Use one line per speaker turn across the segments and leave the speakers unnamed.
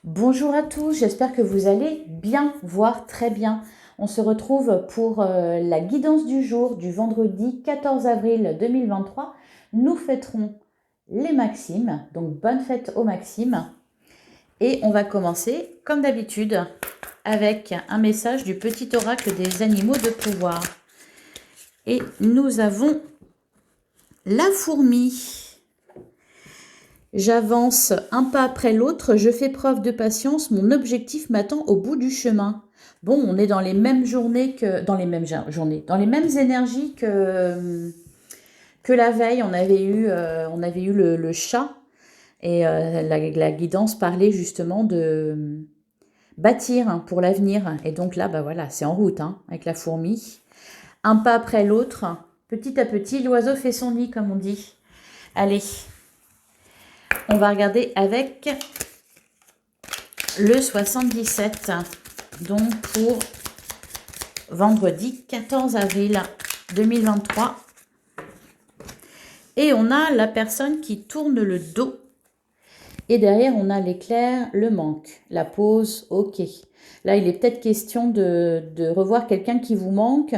Bonjour à tous, j'espère que vous allez bien, voire très bien. On se retrouve pour la guidance du jour du vendredi 14 avril 2023. Nous fêterons les Maximes, donc bonne fête aux Maximes. Et on va commencer, comme d'habitude, avec un message du petit oracle des animaux de pouvoir. Et nous avons la fourmi. J'avance un pas après l'autre, je fais preuve de patience, mon objectif m'attend au bout du chemin. Bon, on est dans les mêmes journées que dans les mêmes journées, dans les mêmes énergies que la veille. On avait eu le chat et la guidance parlait justement de bâtir pour l'avenir. Et donc là, bah voilà, c'est en route avec la fourmi. Un pas après l'autre, petit à petit, l'oiseau fait son nid, comme on dit. Allez, on va regarder avec le 77, donc pour vendredi 14 avril 2023. Et on a la personne qui tourne le dos. Et derrière, on a l'éclair, le manque, la pause, ok. Là, il est peut-être question de revoir quelqu'un qui vous manque,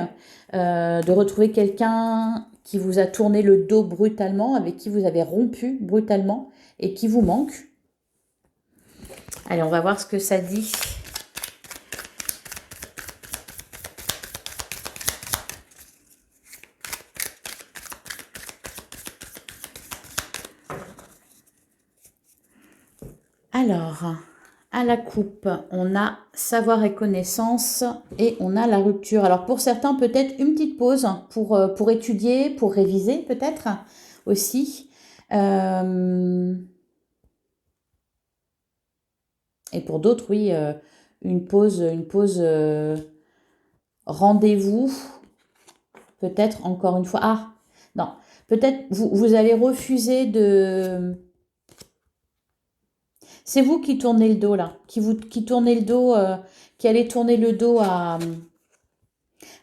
de retrouver quelqu'un qui vous a tourné le dos brutalement, avec qui vous avez rompu brutalement et qui vous manque. Allez, on va voir ce que ça dit. Alors, à la coupe, on a savoir et connaissance et on a la rupture. Alors, pour certains, peut-être une petite pause pour étudier, pour réviser peut-être aussi. Et pour d'autres, oui, une pause rendez-vous. Peut-être encore une fois. Ah, non. Peut-être vous allez refuser de... C'est vous qui tournez le dos là, qui tournez le dos, qui allez tourner le dos à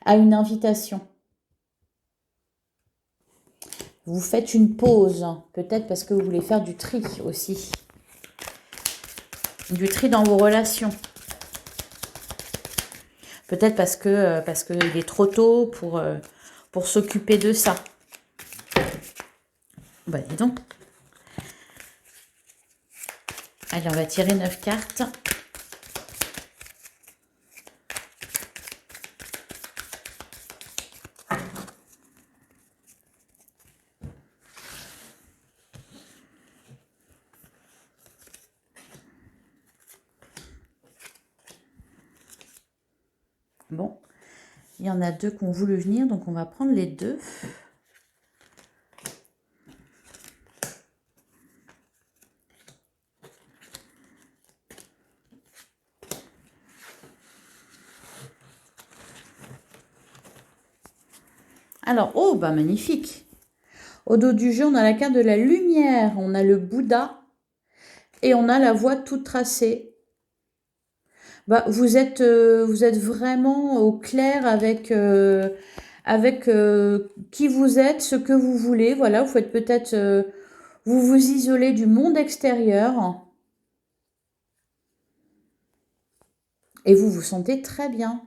une invitation. Vous faites une pause, peut-être parce que vous voulez faire du tri aussi. Du tri dans vos relations. Peut-être parce que il est trop tôt pour s'occuper de ça. Bah dis donc. Allez, on va tirer 9 cartes. Bon, il y en a deux qui ont voulu venir, donc on va prendre les deux. Alors, oh, bah magnifique. Au dos du jeu, on a la carte de la lumière, on a le Bouddha et on a la voie toute tracée. Bah, vous êtes vraiment au clair avec qui vous êtes, ce que vous voulez. Voilà, vous faites peut-être, vous vous isolez du monde extérieur et vous vous sentez très bien.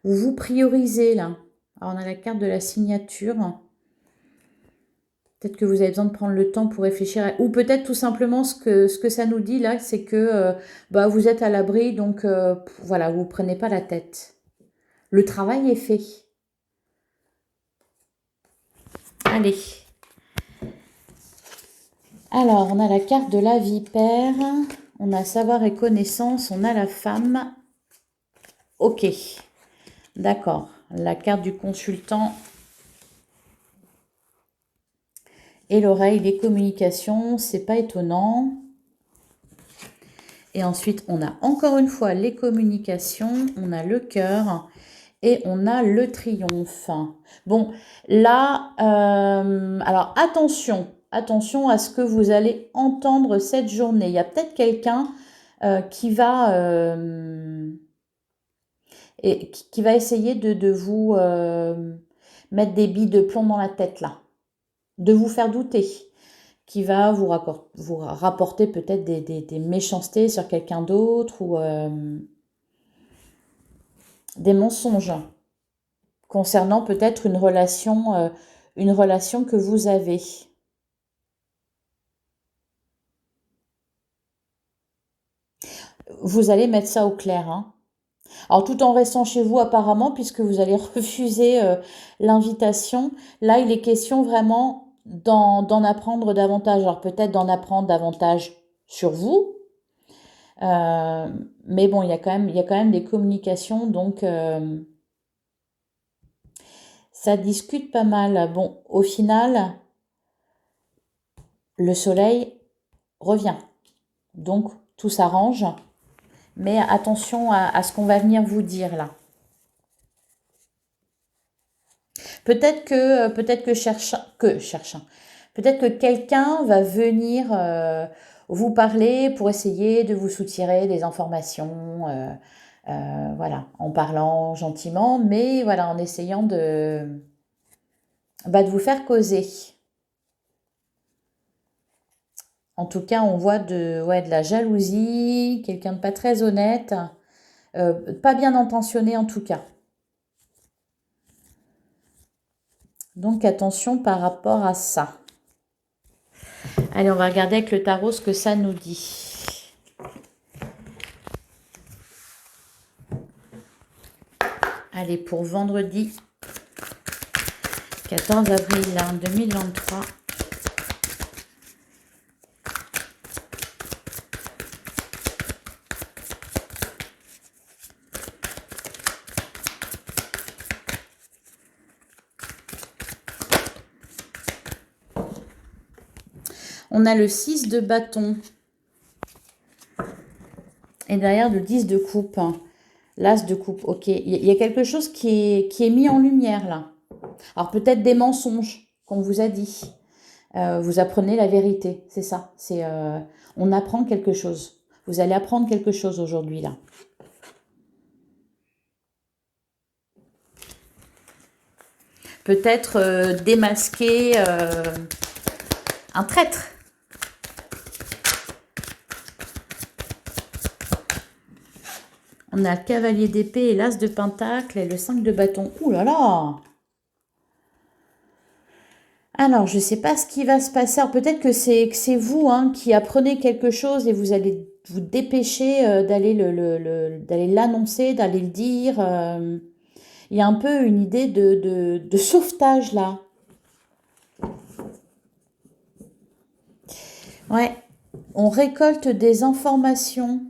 Vous vous priorisez là. Alors, on a la carte de la signature. Peut-être que vous avez besoin de prendre le temps pour réfléchir. Ou peut-être tout simplement ce que ça nous dit là, c'est que bah, vous êtes à l'abri, donc voilà, vous ne prenez pas la tête. Le travail est fait. Allez. Alors, on a la carte de la vipère. On a savoir et connaissance. On a la femme. Ok. D'accord. La carte du consultant. Et l'oreille, les communications, c'est pas étonnant. Et ensuite, on a encore une fois les communications, on a le cœur et on a le triomphe. Bon, là, alors attention à ce que vous allez entendre cette journée. Il y a peut-être quelqu'un qui va essayer de vous mettre des billes de plomb dans la tête là, de vous faire douter. qui va vous rapporter peut-être des méchancetés sur quelqu'un d'autre ou des mensonges concernant peut-être une relation que vous avez. Vous allez mettre ça au clair, hein. Alors tout en restant chez vous apparemment, puisque vous allez refuser l'invitation, là il est question vraiment d'en apprendre davantage. Alors peut-être d'en apprendre davantage sur vous, euh, mais bon, il y a quand même des communications, donc ça discute pas mal. Bon, au final, le soleil revient, donc tout s'arrange, mais attention à ce qu'on va venir vous dire là. Peut-être que peut-être que quelqu'un va venir vous parler pour essayer de vous soutirer des informations, voilà, en parlant gentiment, mais voilà, en essayant de vous faire causer. En tout cas, on voit de la jalousie, quelqu'un de pas très honnête, pas bien intentionné en tout cas. Donc attention par rapport à ça. Allez, on va regarder avec le tarot ce que ça nous dit. Allez, pour vendredi 14 avril 2023. On a le 6 de bâton. Et derrière le 10 de coupe. L'as de coupe. Ok, il y a quelque chose qui est mis en lumière là. Alors peut-être des mensonges qu'on vous a dit. Vous apprenez la vérité, c'est ça. On apprend quelque chose. Vous allez apprendre quelque chose aujourd'hui là. Peut-être démasquer un traître. On a le cavalier d'épée et l'as de pentacle et le 5 de bâton. Ouh là là! Alors, je ne sais pas ce qui va se passer. Peut-être que c'est vous hein, qui apprenez quelque chose et vous allez vous dépêcher d'aller d'aller l'annoncer, d'aller le dire. Il y a un peu une idée de sauvetage là. Ouais, on récolte des informations.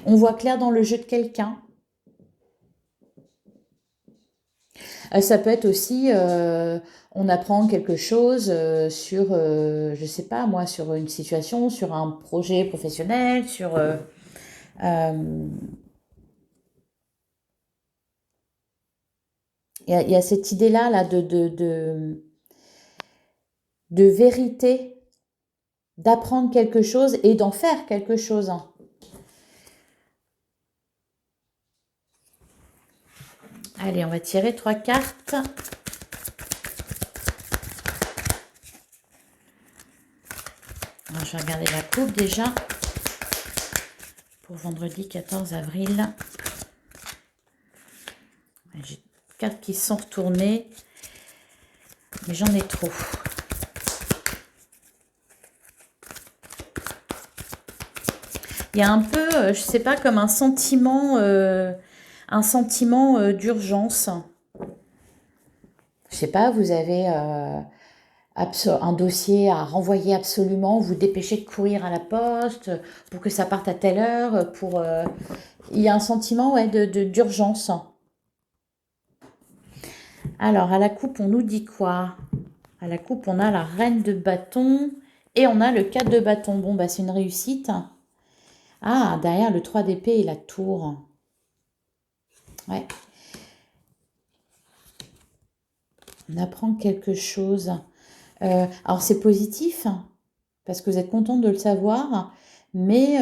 On voit clair dans le jeu de quelqu'un. Ça peut être aussi, on apprend quelque chose sur, je sais pas moi, sur une situation, sur un projet professionnel, sur... il y a cette idée-là là, de vérité, d'apprendre quelque chose et d'en faire quelque chose. Allez, on va tirer 3 cartes. Alors, je vais regarder la coupe déjà. Pour vendredi 14 avril. J'ai 4 qui sont retournées. Mais j'en ai trop. Il y a un peu, je sais pas, comme un sentiment d'urgence. Je sais pas, vous avez un dossier à renvoyer absolument, vous dépêchez de courir à la poste pour que ça parte à telle heure. Il y a un sentiment ouais, d'urgence. Alors, à la coupe, on nous dit quoi? À la coupe, on a la reine de bâton et on a le 4 de bâton. Bon, bah, c'est une réussite. Ah, derrière le 3 d'épée et la tour. Ouais. On apprend quelque chose. Alors, c'est positif, parce que vous êtes content de le savoir, mais...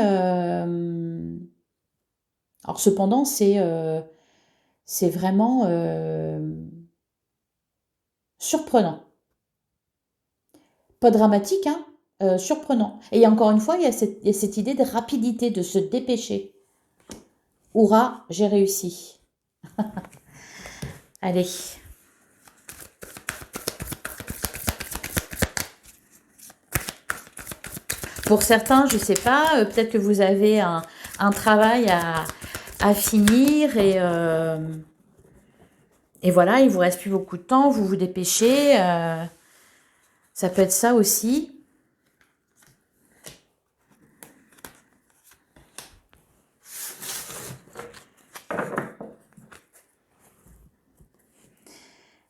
alors, cependant, c'est vraiment surprenant. Pas dramatique, hein, surprenant. Et encore une fois, il y a cette idée de rapidité, de se dépêcher. Hurrah, j'ai réussi. Allez. Pour certains, je ne sais pas, peut-être que vous avez un travail à finir et voilà, il vous reste plus beaucoup de temps, vous vous dépêchez. Ça peut être ça aussi.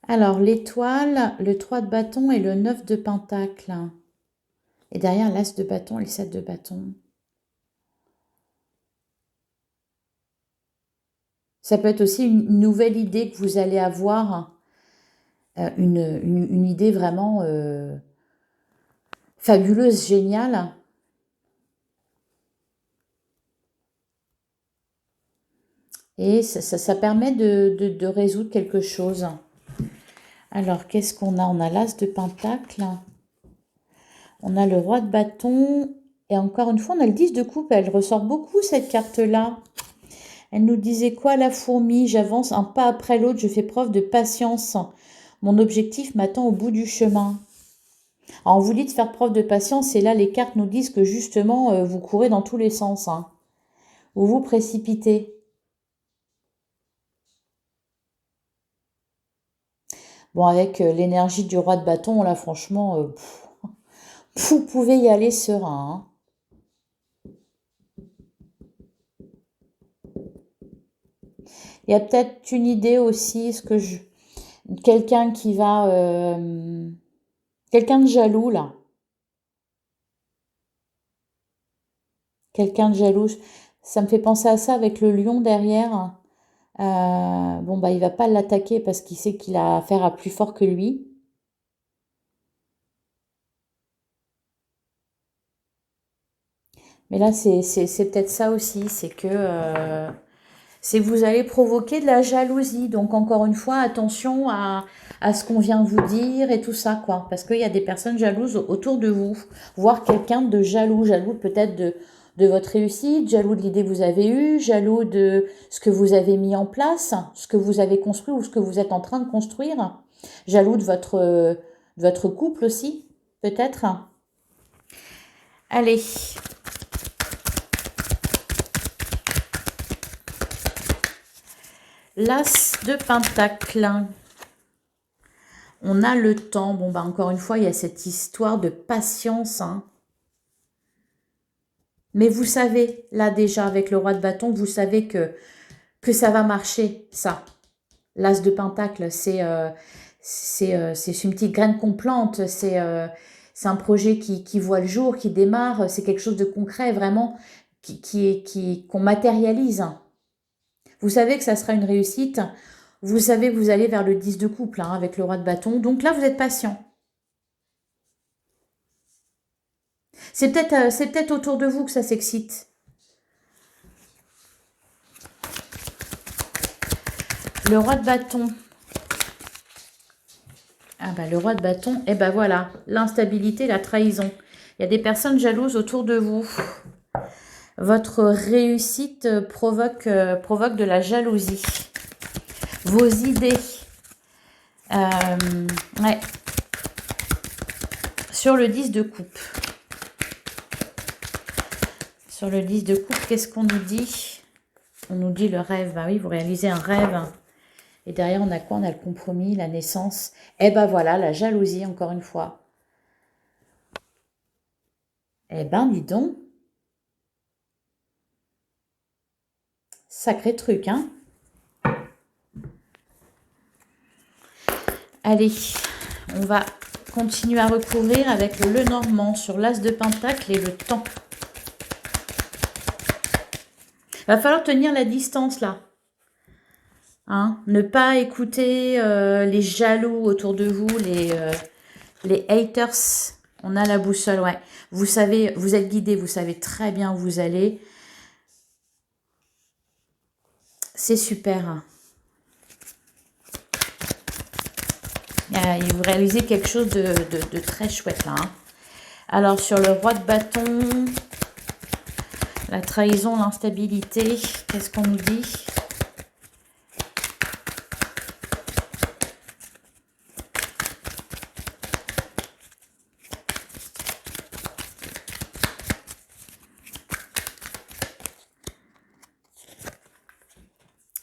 Alors, l'étoile, le 3 de bâton et le 9 de pentacle. Et derrière, l'as de bâton et le 7 de bâton. Ça peut être aussi une nouvelle idée que vous allez avoir. Une idée vraiment fabuleuse, géniale. Et ça permet de résoudre quelque chose. Alors, qu'est-ce qu'on a? On a l'as de pentacle. On a le roi de bâton. Et encore une fois, on a le 10 de coupe. Elle ressort beaucoup, cette carte-là. Elle nous disait quoi, la fourmi? J'avance un pas après l'autre. Je fais preuve de patience. Mon objectif m'attend au bout du chemin. Alors, on vous dit de faire preuve de patience. Et là, les cartes nous disent que justement, vous courez dans tous les sens. Hein. Vous vous précipitez. Bon, avec l'énergie du roi de bâton, là, franchement, vous pouvez y aller serein. Hein. Il y a peut-être une idée aussi, quelqu'un qui va... quelqu'un de jaloux, là. Quelqu'un de jaloux. Ça me fait penser à ça avec le lion derrière. Bon, bah, il va pas l'attaquer parce qu'il sait qu'il a affaire à plus fort que lui. Mais là, c'est peut-être ça aussi, c'est que vous allez provoquer de la jalousie. Donc, encore une fois, attention à ce qu'on vient vous dire et tout ça, quoi. Parce qu'il y a des personnes jalouses autour de vous. Voire quelqu'un de jaloux. Jaloux peut-être de votre réussite, jaloux de l'idée que vous avez eue, jaloux de ce que vous avez mis en place, ce que vous avez construit ou ce que vous êtes en train de construire. Jaloux de votre couple aussi, peut-être. Allez. L'as de pentacle. On a le temps. Bon, bah encore une fois, il y a cette histoire de patience. Hein. Mais vous savez, là déjà, avec le roi de bâton, vous savez que ça va marcher, ça. L'as de pentacle, c'est une petite graine qu'on plante. C'est un projet qui voit le jour, qui démarre. C'est quelque chose de concret, vraiment, qu'on matérialise. Vous savez que ça sera une réussite. Vous savez que vous allez vers le 10 de couple hein, avec le roi de bâton. Donc là, vous êtes patient. C'est peut-être autour de vous que ça s'excite. Le roi de bâton. Ah bah le roi de bâton, et ben voilà, l'instabilité, la trahison. Il y a des personnes jalouses autour de vous. Votre réussite provoque de la jalousie. Vos idées. Ouais. Sur le 10 de coupe. Sur le 10 de coupe, qu'est-ce qu'on nous dit? On nous dit le rêve. Bah oui, vous réalisez un rêve. Et derrière, on a quoi? On a le compromis, la naissance. Et ben voilà, la jalousie, encore une fois. Eh ben, dis donc. Sacré truc, hein? Allez, on va continuer à recouvrir avec le Lenormand sur l'as de pentacle et le temps. Il va falloir tenir la distance, là. Hein? Ne pas écouter les jaloux autour de vous, les haters. On a la boussole, ouais. Vous savez, vous êtes guidé, vous savez très bien où vous allez. C'est super. Et vous réalisez quelque chose de très chouette, là. Hein. Alors, sur le roi de bâton, la trahison, l'instabilité, qu'est-ce qu'on nous dit?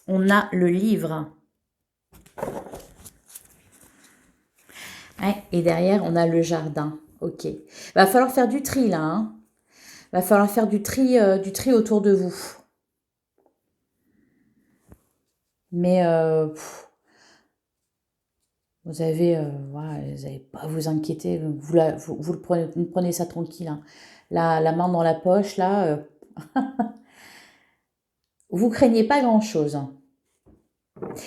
On a le livre. Ouais, et derrière, on a le jardin. Ok. Va falloir faire du tri, là. Hein. Va falloir faire du tri autour de vous. Mais vous avez, voilà, vous n'avez pas à vous inquiéter. Vous prenez ça tranquille. Hein. La main dans la poche, là, vous craignez pas grand-chose. Hein.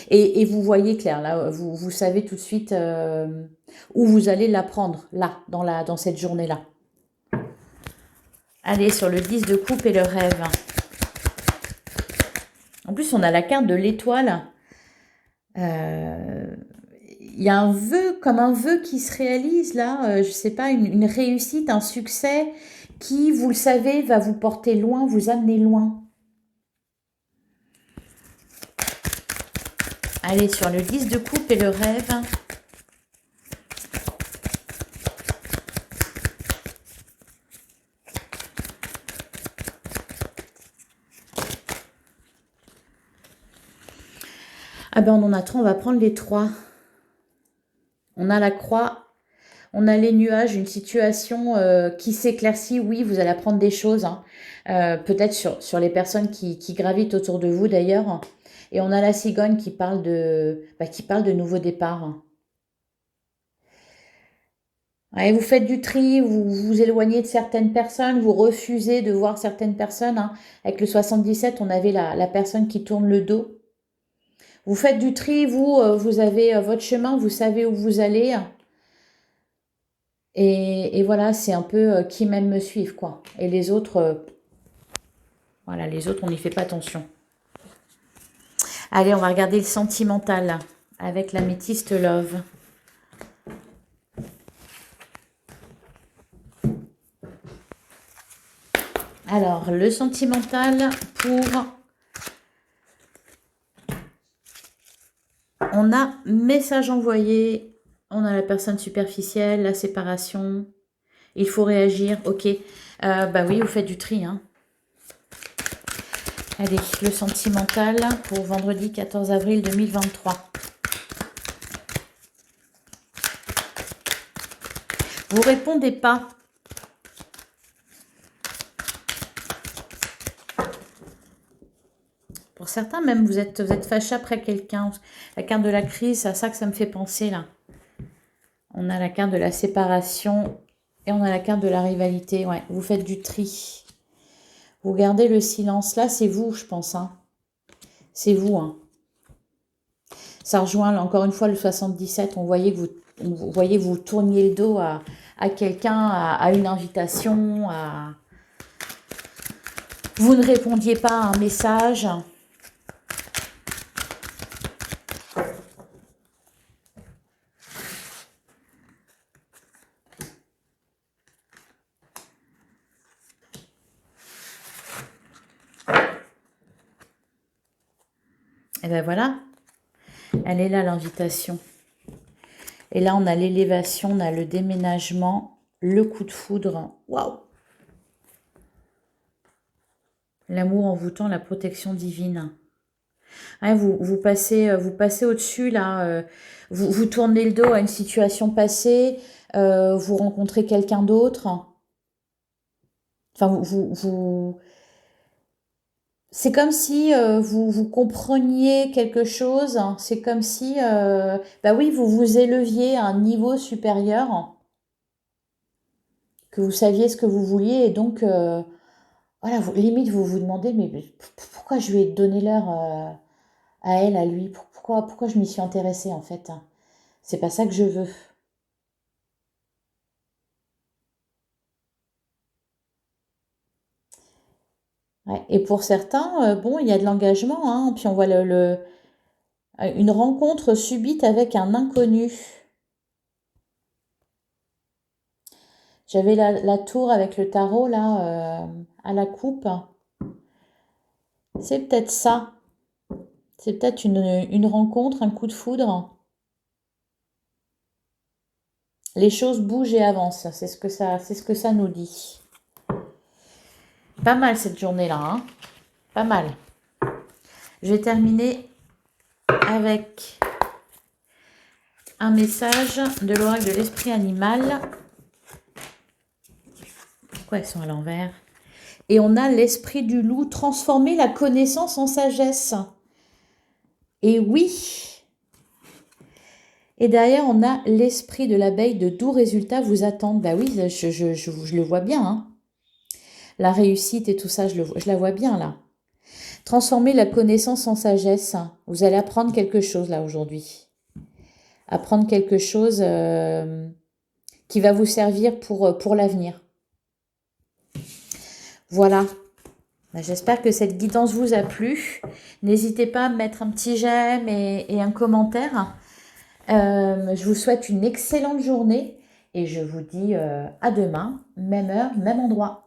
Et vous voyez clair, là, vous savez tout de suite où vous allez la prendre, là, dans cette journée-là. Allez, sur le 10 de coupe et le rêve. En plus, on a la carte de l'étoile. Il y a un vœu, comme un vœu qui se réalise là, je sais pas, une réussite, un succès qui, vous le savez, va vous porter loin, vous amener loin. Allez, sur le 10 de coupe et le rêve. Ah ben on en a trois, on va prendre les trois. On a la croix, on a les nuages, une situation qui s'éclaircit. Oui, vous allez apprendre des choses, hein. Peut-être sur les personnes qui gravitent autour de vous d'ailleurs. Et on a la cigogne qui parle de nouveau départ. Ouais, vous faites du tri, vous vous éloignez de certaines personnes, vous refusez de voir certaines personnes. Hein. Avec le 77, on avait la personne qui tourne le dos. Vous faites du tri, vous avez votre chemin, vous savez où vous allez. Et voilà, c'est un peu qui m'aime me suivre, quoi. Et les autres, voilà, les autres, on n'y fait pas attention. Allez, on va regarder le sentimental avec l'améthyste love. Alors, le sentimental pour... On a message envoyé, on a la personne superficielle, la séparation, il faut réagir, ok. Bah oui, vous faites du tri, hein. Allez, le sentimental pour vendredi 14 avril 2023. Vous répondez pas. Pour certains, même, vous êtes fâché après quelqu'un. La carte de la crise, c'est à ça que ça me fait penser, là. On a la carte de la séparation et on a la carte de la rivalité. Ouais, vous faites du tri. Vous gardez le silence. Là, c'est vous, je pense. Hein. C'est vous. Hein. Ça rejoint, là, encore une fois, le 77. On voyait que vous tourniez le dos à quelqu'un, à une invitation. Vous ne répondiez pas à un message. Et ben voilà, elle est là l'invitation. Et là, on a l'élévation, on a le déménagement, le coup de foudre. Waouh! L'amour envoûtant, la protection divine. Ouais, vous passez au-dessus, là. Vous tournez le dos à une situation passée. Vous rencontrez quelqu'un d'autre. Enfin, c'est comme si vous compreniez quelque chose. C'est comme si, bah oui, vous vous éleviez à un niveau supérieur, que vous saviez ce que vous vouliez. Et donc, voilà, limite, vous vous demandez, mais pourquoi je lui ai donné l'heure à elle, à lui? Pourquoi je m'y suis intéressée, en fait? C'est pas ça que je veux. Ouais. Et pour certains, bon, il y a de l'engagement, hein, puis on voit une rencontre subite avec un inconnu. J'avais la tour avec le tarot là à la coupe. C'est peut-être ça. C'est peut-être une rencontre, un coup de foudre. Les choses bougent et avancent. C'est ce que ça nous dit. Pas mal cette journée-là, hein. Pas mal. Je vais terminer avec un message de l'oracle de l'esprit animal. Pourquoi elles sont à l'envers? Et on a l'esprit du loup, transformer la connaissance en sagesse. Et oui. Et derrière, on a l'esprit de l'abeille, de doux résultats vous attendent. Bah oui, je le vois bien, hein. La réussite et tout ça, je la vois bien là. Transformer la connaissance en sagesse. Vous allez apprendre quelque chose là aujourd'hui. Apprendre quelque chose qui va vous servir pour l'avenir. Voilà. J'espère que cette guidance vous a plu. N'hésitez pas à mettre un petit j'aime et un commentaire. Je vous souhaite une excellente journée et je vous dis à demain, même heure, même endroit.